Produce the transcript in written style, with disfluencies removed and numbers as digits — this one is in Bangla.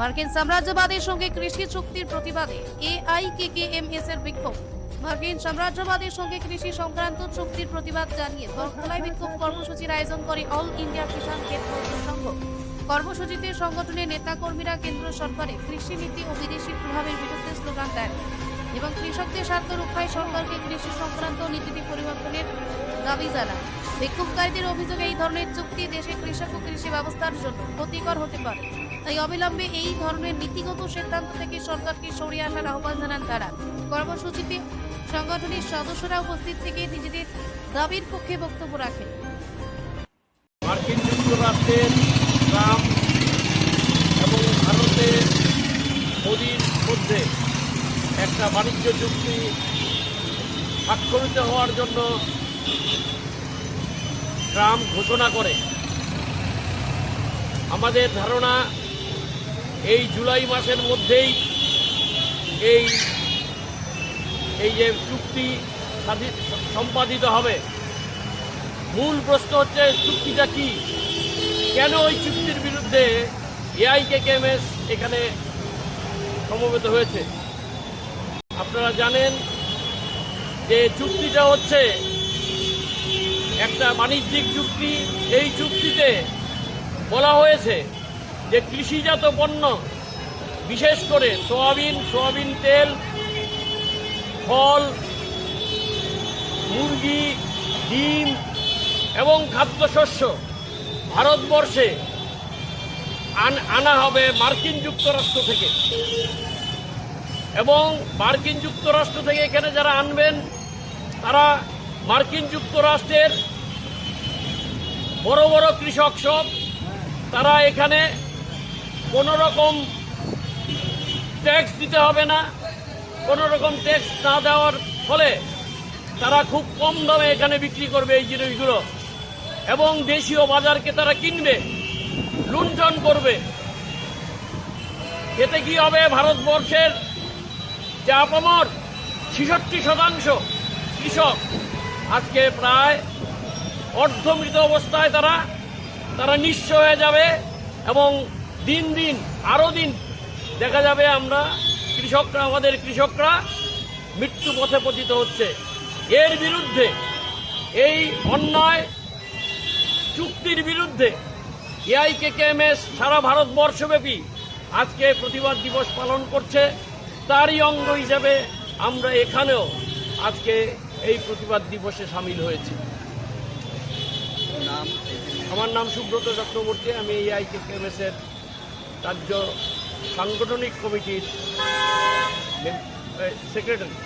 মার্কিন সাম্রাজ্যবাদের সঙ্গে কৃষি চুক্তির প্রতিবাদে এআইকেকেএমএস এর বিক্ষোভ। মার্কিন সাম্রাজ্যবাদের সঙ্গে কৃষি সংক্রান্ত চুক্তির প্রতিবাদ জানিয়ে বরতলায় বিক্ষোভ কর্মসূচির আয়োজন করে অল ইন্ডিয়া কিষাণ ক্ষেত মজদুর সংঘ। কর্মসূচিতে সংগঠনের নেতাকর্মীরা কেন্দ্র সরকারের কৃষি নীতি ও বিদেশি প্রভাবের বিরুদ্ধে স্লোগান দেন এবং কৃষকদের স্বার্থ রক্ষায় সরকারকে কৃষি সংক্রান্ত নীতিতে পরিবর্তনের দাবি জানান। বিক্ষোভকারীদের অভিযোগ, এই ধরনের চুক্তি দেশে কৃষক ও কৃষি ব্যবস্থার জন্য ক্ষতিকর হতে পারে, তাই অবিলম্বে এই ধরনের নীতিগত সিদ্ধান্ত থেকে সরকারকে সরিয়ে আসার আহ্বান জানান তারা। কর্মসূচিতে সংগঠনের সদস্যরা উপস্থিত থেকে নিজেদের দাবির পক্ষে বক্তব্য রাখেন। মার্কিন যুক্তরাষ্ট্রের ট্রাম্প এবং ভারতের মোদির মধ্যে একটা বাণিজ্য চুক্তি স্বাক্ষরিত হওয়ার জন্য ট্রাম্প ঘোষণা করে। আমাদের ধারণা এই জুলাই মাসের মধ্যেই এই যে চুক্তি সম্পাদিত হবে। মূল প্রশ্ন হচ্ছে চুক্তিটা কি, কেন ওই চুক্তির বিরুদ্ধে এআইকেকেএমএস এখানে সমবেত হয়েছে। আপনারা জানেন যে চুক্তিটা হচ্ছে একটা বাণিজ্যিক চুক্তি। এই চুক্তিতে বলা হয়েছে যে কৃষিজাত পণ্য, বিশেষ করে সোয়াবিন তেল, ফল, মুরগি, ডিম এবং খাদ্যশস্য ভারতবর্ষে আনা হবে মার্কিন যুক্তরাষ্ট্র থেকে। এবং মার্কিন যুক্তরাষ্ট্র থেকে এখানে যারা আনবেন তারা মার্কিন যুক্তরাষ্ট্রের বড় বড় কৃষক সব, তারা এখানে কোনো রকম ট্যাক্স দিতে হবে না। কোনো রকম ট্যাক্স না দেওয়ার ফলে তারা খুব কম দামে এখানে বিক্রি করবে এই জিনিসগুলো, এবং দেশীয় বাজারকে তারা কিনবে, লুণ্ঠন করবে। এতে কি হবে, ভারতবর্ষের যে আপামর 66% কৃষক আজকে প্রায় অর্ধমৃত অবস্থায় তারা নিঃস্ব হয়ে যাবে, এবং দিন দিন আরও দিন দেখা যাবে আমাদের কৃষকরা মৃত্যু পথে পতিত হচ্ছে। এর বিরুদ্ধে, এই অন্যায় চুক্তির বিরুদ্ধে এআইকেকেএমএস সারা ভারতবর্ষব্যাপী আজকে প্রতিবাদ দিবস পালন করছে। তারই অঙ্গ হিসেবে আমরা এখানেও আজকে এই প্রতিবাদ দিবসে সামিল হয়েছি। আমার নাম সুব্রত চক্রবর্তী, আমি এআইকেকেএমএস এর রাজ্য সাংগঠনিক কমিটির সেক্রেটারি।